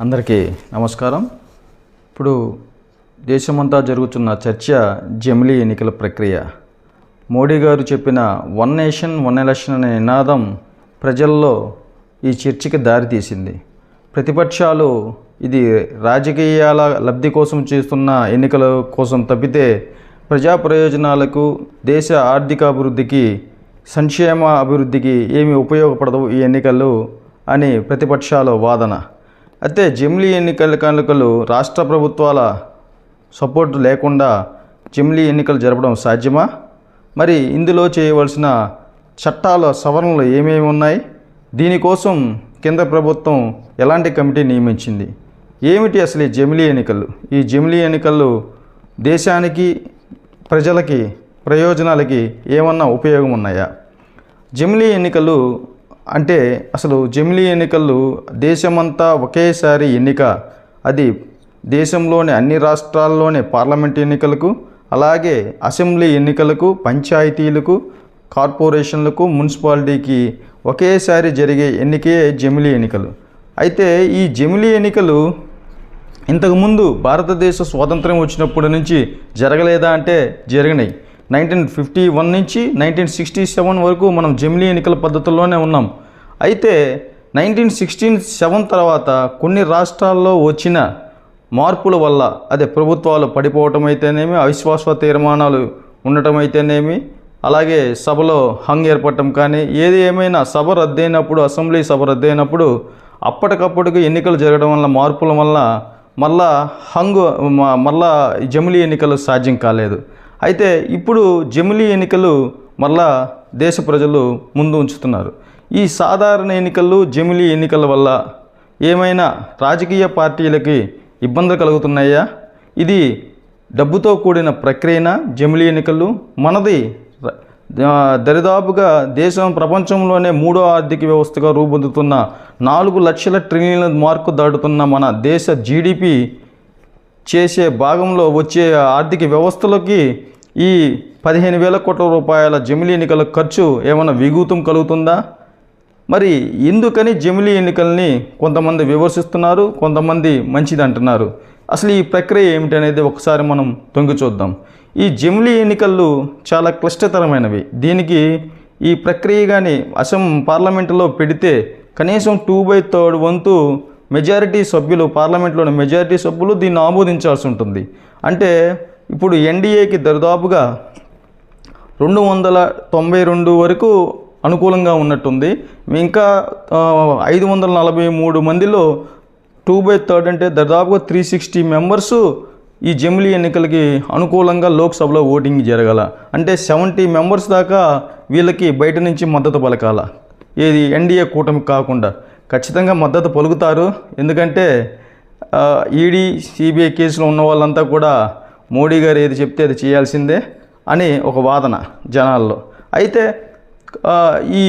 అందరికీ నమస్కారం. ఇప్పుడు దేశమంతా జరుగుతున్న చర్చ జమిలీ ఎన్నికల ప్రక్రియ. మోడీ గారు చెప్పిన వన్ నేషన్ వన్ ఎలక్షన్ అనే నినాదం ప్రజల్లో ఈ చర్చకి దారితీసింది. ప్రతిపక్షాలు ఇది రాజకీయాల లబ్ధి కోసం చేస్తున్న ఎన్నికల కోసం తప్పితే ప్రజా ప్రయోజనాలకు, దేశ ఆర్థిక అభివృద్ధికి, సంక్షేమ అభివృద్ధికి ఏమి ఉపయోగపడదు ఈ ఎన్నికలు అని ప్రతిపక్షాల వాదన. అయితే జమిలీ ఎన్నికలు రాష్ట్ర ప్రభుత్వాల సపోర్టు లేకుండా జమిలీ ఎన్నికలు జరపడం సాధ్యమా? మరి ఇందులో చేయవలసిన చట్టాల సవరణలు ఏమేమి ఉన్నాయి? దీనికోసం కేంద్ర ప్రభుత్వం ఎలాంటి కమిటీ నియమించింది? ఏమిటి అసలు ఈ జమిలీ ఎన్నికలు? ఈ జమిలీ ఎన్నికలు దేశానికి, ప్రజలకి, ప్రయోజనాలకి ఏమన్నా ఉపయోగం ఉన్నాయా? జమిలీ ఎన్నికలు అంటే అసలు జమిలీ ఎన్నికలు దేశమంతా ఒకేసారి ఎన్నిక. అది దేశంలోని అన్ని రాష్ట్రాల్లోని పార్లమెంట్ ఎన్నికలకు, అలాగే అసెంబ్లీ ఎన్నికలకు, పంచాయతీలకు, కార్పొరేషన్లకు, మున్సిపాలిటీకి ఒకేసారి జరిగే ఎన్నికే జమిలీ ఎన్నికలు. అయితే ఈ జమిలీ ఎన్నికలు ఇంతకుముందు భారతదేశ స్వాతంత్రం వచ్చినప్పటి నుంచి జరగలేదా అంటే జరిగినాయి. 1951 నుంచి 1967 వరకు మనం జమిలీ ఎన్నికల పద్ధతుల్లోనే ఉన్నాం. అయితే 1967 తర్వాత కొన్ని రాష్ట్రాల్లో వచ్చిన మార్పుల వల్ల, అదే ప్రభుత్వాలు పడిపోవటం అయితేనేమి, అవిశ్వాస తీర్మానాలు ఉండటం అయితేనేమి, అలాగే సభలో హంగ్ ఏర్పడటం కానీ, ఏది ఏమైనా సభ రద్దయినప్పుడు, అసెంబ్లీ సభ రద్దయినప్పుడు అప్పటికప్పటికి ఎన్నికలు జరగడం వల్ల, మార్పుల వల్ల మళ్ళా జమిలీ ఎన్నికలు సాధ్యం కాలేదు. అయితే ఇప్పుడు జమిలీ ఎన్నికలు మళ్ళా దేశ ప్రజలు ముందు ఉంచుతున్నారు. ఈ సాధారణ ఎన్నికలు, జమిలీ ఎన్నికల వల్ల ఏమైనా రాజకీయ పార్టీలకి ఇబ్బందులు కలుగుతున్నాయా? ఇది డబ్బుతో కూడిన ప్రక్రియనా జమిలీ ఎన్నికలు? మనది దరిదాపుగా దేశం ప్రపంచంలోనే 3వ ఆర్థిక వ్యవస్థగా రూపొందుతున్న 4 లక్షల ట్రిలియన్ల మార్కు దాటుతున్న మన దేశ జీడిపి చేసే భాగంలో వచ్చే ఆర్థిక వ్యవస్థలకి ఈ 15,000 కోట్ల రూపాయల జమిలీ ఎన్నికల ఖర్చు ఏమైనా విఘాతం కలుగుతుందా? మరి ఎందుకని జమిలీ ఎన్నికల్ని కొంతమంది విమర్శిస్తున్నారు, కొంతమంది మంచిది అంటున్నారు. అసలు ఈ ప్రక్రియ ఏమిటనేది ఒకసారి మనం తొంగి చూద్దాం. ఈ జమిలీ ఎన్నికలు చాలా క్లిష్టతరమైనవి. దీనికి ఈ ప్రక్రియ కానీ పార్లమెంటులో పెడితే కనీసం 2/3 వంతు మెజారిటీ సభ్యులు, పార్లమెంట్లోని మెజారిటీ సభ్యులు దీన్ని ఆమోదించాల్సి ఉంటుంది. అంటే ఇప్పుడు ఎన్డీఏకి దరిదాపుగా 292 వరకు అనుకూలంగా ఉన్నట్టుంది. ఇంకా 543 మందిలో 2/3 అంటే దాదాపుగా 360 మెంబర్సు ఈ జమిలీ ఎన్నికలకి అనుకూలంగా లోక్సభలో ఓటింగ్ జరగాల. అంటే 70 మెంబర్స్ దాకా వీళ్ళకి బయట నుంచి మద్దతు పలకాల. ఏది ఎన్డీఏ కూటమి కాకుండా ఖచ్చితంగా మద్దతు పలుకుతారు. ఎందుకంటే ఈడీ, సిబిఐ కేసులో ఉన్న వాళ్ళంతా కూడా మోడీ గారు ఏది చెప్తే అది చేయాల్సిందే అని ఒక వాదన జనాల్లో. అయితే ఈ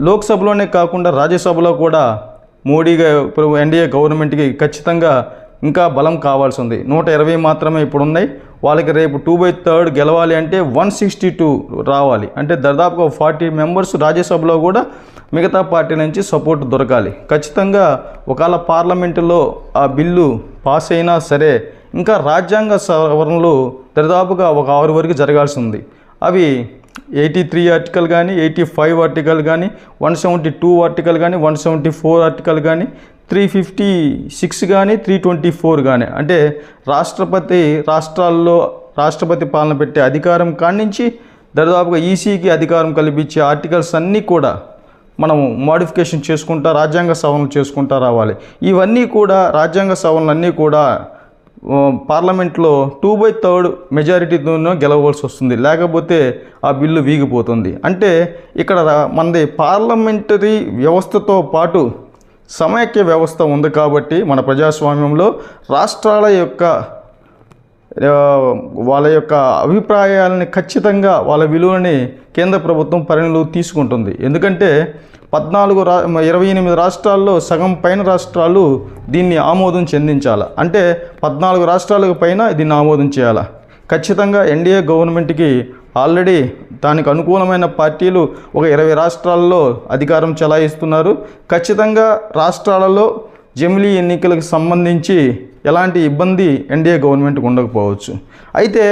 లోక్సభలోనే కాకుండా రాజ్యసభలో కూడా మోడీ గారు, ఎన్డీఏ గవర్నమెంట్కి ఖచ్చితంగా ఇంకా బలం కావాల్సి ఉంది. 120 మాత్రమే ఇప్పుడు ఉన్నాయి. వాళ్ళకి రేపు 2/3 గెలవాలి అంటే 162 రావాలి. అంటే దాదాపుగా 40 మెంబర్స్ రాజ్యసభలో కూడా మిగతా పార్టీ నుంచి సపోర్ట్ దొరకాలి. ఖచ్చితంగా ఒకవేళ పార్లమెంటులో ఆ బిల్లు పాస్ అయినా సరే ఇంకా రాజ్యాంగ సవరణలు దాదాపుగా ఒక 6 వరకు జరగాల్సి ఉంది. అవి 83 ఆర్టికల్ కానీ, 85 ఆర్టికల్ కానీ, 172 ఆర్టికల్ కానీ, 174 ఆర్టికల్ కానీ, 356 కానీ, 324 కానీ, అంటే రాష్ట్రపతి పాలన పెట్టే అధికారం కాడి నుంచి దాదాపుగా ఈసీకి అధికారం కల్పించే ఆర్టికల్స్ అన్నీ కూడా మనం మోడిఫికేషన్ చేసుకుంటా, రాజ్యాంగ సవరణలు చేసుకుంటా రావాలి. ఇవన్నీ కూడా రాజ్యాంగ సవరణలు అన్నీ కూడా పార్లమెంట్లో 2/3 మెజారిటీతోనూ గెలవవలసి వస్తుంది. లేకపోతే ఆ బిల్లు వీగిపోతుంది. అంటే ఇక్కడ మనది పార్లమెంటరీ వ్యవస్థతో పాటు సమైక్య వ్యవస్థ ఉంది. కాబట్టి మన ప్రజాస్వామ్యంలో రాష్ట్రాల యొక్క వాళ్ళ యొక్క అభిప్రాయాలని ఖచ్చితంగా, వాళ్ళ విలువని కేంద్ర ప్రభుత్వం పరిగణలోకి తీసుకుంటుంది. ఎందుకంటే 28 రాష్ట్రాల్లో సగం పైన రాష్ట్రాలు దీన్ని ఆమోదం చెందించాలి. అంటే 14 రాష్ట్రాలకు పైన దీన్ని ఆమోదం చేయాలి. ఖచ్చితంగా ఎన్డీఏ గవర్నమెంట్కి ఆల్రెడీ దానికి అనుకూలమైన పార్టీలు ఒక 20 రాష్ట్రాల్లో అధికారం చెలాయిస్తున్నారు. ఖచ్చితంగా రాష్ట్రాలలో జమిలీ ఎన్నికలకు సంబంధించి ఎలాంటి ఇబ్బంది ఎన్డీఏ గవర్నమెంట్కి ఉండకపోవచ్చు. అయితే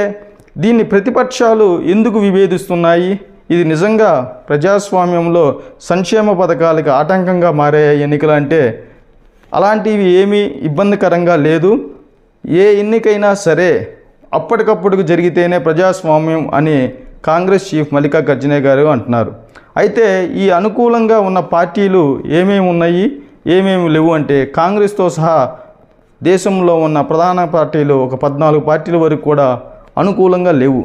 దీన్ని ప్రతిపక్షాలు ఎందుకు విభేదిస్తున్నాయి? ఇది నిజంగా ప్రజాస్వామ్యంలో సంక్షేమ పథకాలకు ఆటంకంగా మారే ఎన్నికలు అంటే అలాంటివి ఏమీ ఇబ్బందికరంగా లేదు. ఏ ఎన్నికైనా సరే అప్పటికప్పుడు జరిగితేనే ప్రజాస్వామ్యం అని కాంగ్రెస్ చీఫ్ మల్లికార్జున గారు అంటున్నారు. అయితే ఈ అనుకూలంగా ఉన్న పార్టీలు ఏమేమి ఉన్నాయి, ఏమేమి లేవు అంటే కాంగ్రెస్తో సహా దేశంలో ఉన్న ప్రధాన పార్టీలు ఒక 14 పార్టీల వరకు కూడా అనుకూలంగా లేవు.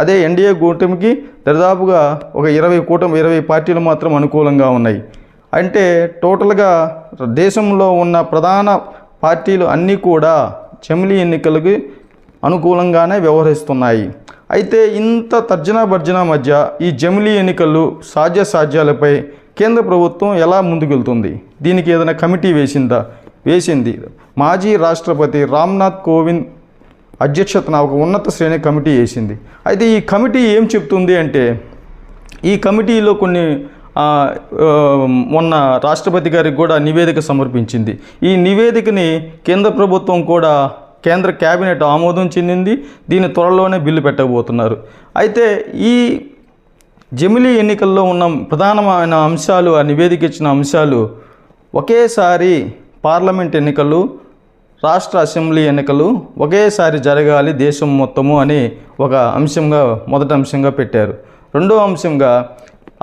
అదే ఎన్డీఏ కూటమికి దాదాపుగా ఒక 20 పార్టీలు మాత్రం అనుకూలంగా ఉన్నాయి. అంటే టోటల్గా దేశంలో ఉన్న ప్రధాన పార్టీలు అన్నీ కూడా జమిలీ ఎన్నికలకి అనుకూలంగానే వ్యవహరిస్తున్నాయి. అయితే ఇంత తర్జనా భర్జన మధ్య ఈ జమిలీ ఎన్నికలు సాధ్యాసాధ్యాలపై కేంద్ర ప్రభుత్వం ఎలా ముందుకెళ్తుంది? దీనికి ఏదైనా కమిటీ వేసింది. మాజీ రాష్ట్రపతి రామ్నాథ్ కోవింద్ అధ్యక్షతన ఒక ఉన్నత శ్రేణి కమిటీ వేసింది. అయితే ఈ కమిటీ ఏం చెప్తుంది అంటే ఈ కమిటీలో కొన్ని మొన్న రాష్ట్రపతి గారికి కూడా నివేదిక సమర్పించింది. ఈ నివేదికని కేంద్ర ప్రభుత్వం కూడా కేంద్ర కేబినెట్ ఆమోదం చెందింది. దీని త్వరలోనే బిల్లు పెట్టబోతున్నారు. అయితే ఈ జమిలీ ఎన్నికల్లో ఉన్న ప్రధానమైన అంశాలు, ఆ నివేదిక ఇచ్చిన అంశాలు ఒకేసారి పార్లమెంట్ ఎన్నికలు, రాష్ట్ర అసెంబ్లీ ఎన్నికలు ఒకేసారి జరగాలి దేశం మొత్తము అని ఒక అంశంగా మొదటి అంశంగా పెట్టారు. రెండో అంశంగా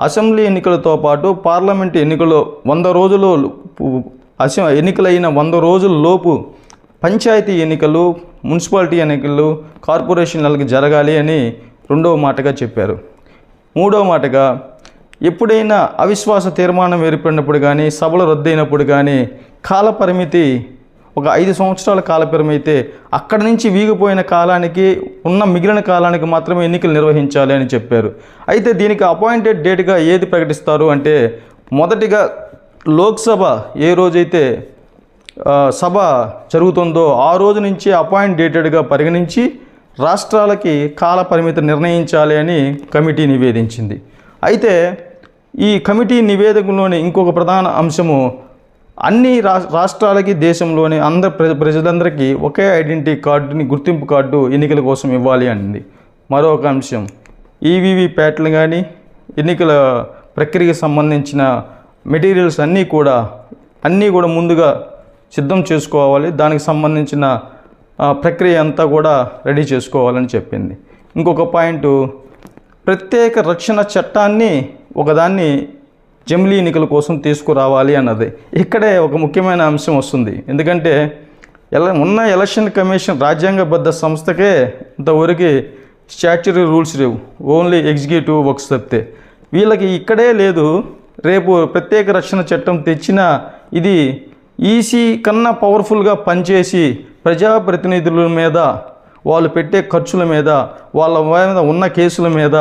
అసెంబ్లీ ఎన్నికలతో పాటు పార్లమెంట్ ఎన్నికలు 100 రోజులు ఎన్నికలైన 100 రోజుల లోపు పంచాయతీ ఎన్నికలు, మున్సిపాలిటీ ఎన్నికలు, కార్పొరేషన్లకు జరగాలి అని రెండవ మాటగా చెప్పారు. మూడవ మాటగా ఎప్పుడైనా అవిశ్వాస తీర్మానం ఏర్పడినప్పుడు కానీ, సభలు రద్దయినప్పుడు కానీ కాలపరిమితి ఒక 5 సంవత్సరాల కాలపరిమితి అక్కడి నుంచి వీగిపోయిన కాలానికి ఉన్న మిగిలిన కాలానికి మాత్రమే ఎన్నికలు నిర్వహించాలి అని చెప్పారు. అయితే దీనికి అపాయింటెడ్ డేట్గా ఏది ప్రకటిస్తారు అంటే మొదటిగా లోక్సభ ఏ రోజైతే సభ జరుగుతుందో ఆ రోజు నుంచి అపాయింట్ డేటెడ్గా పరిగణించి రాష్ట్రాలకి కాల పరిమితి నిర్ణయించాలి అని కమిటీ నివేదించింది. అయితే ఈ కమిటీ నివేదికలోని ఇంకొక ప్రధాన అంశము అన్ని రాష్ట్రాలకి దేశంలోని ప్రజలందరికీ ఒకే ఐడెంటిటీ కార్డుని, గుర్తింపు కార్డు ఎన్నికల కోసం ఇవ్వాలి అనింది. మరొక అంశం ఈవీవీ ప్యాట్లు కానీ ఎన్నికల ప్రక్రియకు సంబంధించిన మెటీరియల్స్ అన్నీ కూడా ముందుగా సిద్ధం చేసుకోవాలి. దానికి సంబంధించిన ప్రక్రియ అంతా కూడా రెడీ చేసుకోవాలని చెప్పింది. ఇంకొక పాయింట్ ప్రత్యేక రక్షణ చట్టాన్ని ఒకదాన్ని జమిలీ ఎన్నికల కోసం తీసుకురావాలి అన్నది. ఇక్కడే ఒక ముఖ్యమైన అంశం వస్తుంది. ఎందుకంటే ఉన్న ఎలక్షన్ కమిషన్ రాజ్యాంగబద్ధ సంస్థకే ఇంతవరకు స్టాట్యూటరీ రూల్స్ లేవు, ఓన్లీ ఎగ్జిక్యూటివ్ వర్క్స్ తప్పితే. వీళ్ళకి ఇక్కడే లేదు. రేపు ప్రత్యేక రక్షణ చట్టం తెచ్చినా ఇది ఈసీ కన్నా పవర్ఫుల్గా పనిచేసి ప్రజాప్రతినిధుల మీద, వాళ్ళు పెట్టే ఖర్చుల మీద, వాళ్ళ మీద ఉన్న కేసుల మీద,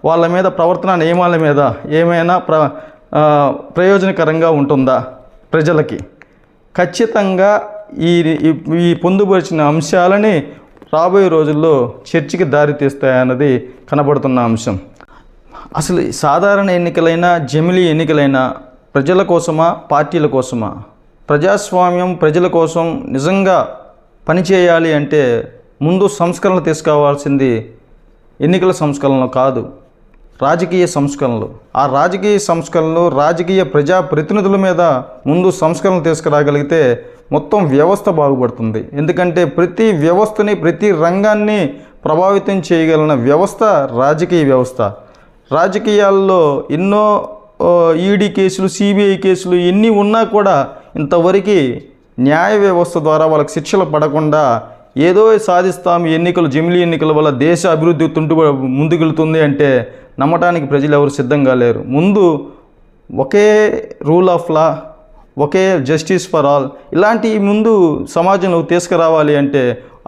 వాళ్ళ మీద ప్రవర్తన నియమాల మీద ఏమైనా ప్రయోజనకరంగా ఉంటుందా ప్రజలకి? ఖచ్చితంగా ఈ పొందుపరిచిన అంశాలని రాబోయే రోజుల్లో చర్చకి దారితీస్తాయన్నది కనబడుతున్న అంశం. అసలు సాధారణ ఎన్నికలైనా జమిలీ ఎన్నికలైనా ప్రజల కోసమా, పార్టీల కోసమా? ప్రజాస్వామ్యం ప్రజల కోసం నిజంగా పనిచేయాలి అంటే ముందు సంస్కరణలు తీసుకోవాల్సింది ఎన్నికల సంస్కరణలు కాదు, రాజకీయ సంస్కరణలు. ఆ రాజకీయ సంస్కరణలు రాజకీయ ప్రజాప్రతినిధుల మీద ముందు సంస్కరణలు తీసుకురాగలిగితే మొత్తం వ్యవస్థ బాగుపడుతుంది. ఎందుకంటే ప్రతి వ్యవస్థని, ప్రతి రంగాన్ని ప్రభావితం చేయగలిగిన వ్యవస్థ రాజకీయ వ్యవస్థ. రాజకీయాల్లో ఎన్నో ఈడీ కేసులు, సిబిఐ కేసులు ఎన్ని ఉన్నా కూడా ఇంతవరకు న్యాయ వ్యవస్థ ద్వారా వాళ్ళకి శిక్షలు పడకుండా ఏదో సాధిస్తాం, జమిలీ ఎన్నికల వల్ల దేశ అభివృద్ధి ముందుకెళ్తుంది అంటే నమ్మటానికి ప్రజలు ఎవరు సిద్ధంగా లేరు. ముందు ఒకే రూల్ ఆఫ్ లా, ఒకే జస్టిస్ ఫర్ ఆల్ ఇలాంటి ముందు సమాజంలో తీసుకురావాలి అంటే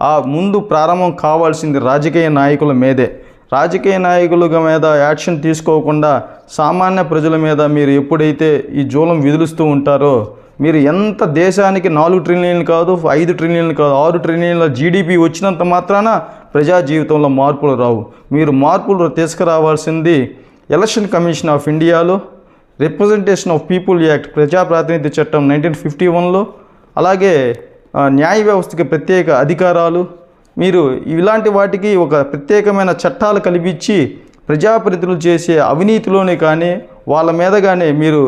ఆ ముందు ప్రారంభం కావాల్సింది రాజకీయ నాయకుల మీదే. రాజకీయ నాయకుల మీద యాక్షన్ తీసుకోకుండా సామాన్య ప్రజల మీద మీరు ఎప్పుడైతే ఈ జూలం విధులుస్తూ ఉంటారో, మీరు ఎంత దేశానికి 4 ట్రిలియన్లు కాదు, 5 ట్రిలియన్లు కాదు, 6 ట్రిలియన్ల జీడిపి వచ్చినంత మాత్రాన ప్రజా జీవితంలో మార్పులు రావు. మీరు మార్పులు తీసుకురావాల్సింది ఎలక్షన్ కమిషన్ ఆఫ్ ఇండియాలో, రిప్రజెంటేషన్ ఆఫ్ పీపుల్ యాక్ట్, ప్రజాప్రాతినిధ్య చట్టం 1951లో, అలాగే న్యాయ వ్యవస్థకి ప్రత్యేక అధికారాలు, మీరు ఇలాంటి వాటికి ఒక ప్రత్యేకమైన చట్టాలు కల్పించి ప్రజాప్రతినిధులు చేసే అవినీతిలోనే కానీ వాళ్ళ మీద కానీ మీరు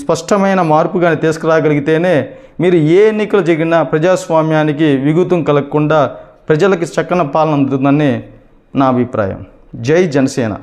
స్పష్టమైన మార్పు కానీ తీసుకురాగలిగితేనే మీరు ఏ ఎన్నికలు జరిగినా ప్రజాస్వామ్యానికి విఘాతం కలగకుండా ప్రజలకి చక్కని పాలన అందుతుందని నా అభిప్రాయం. జై జనసేన.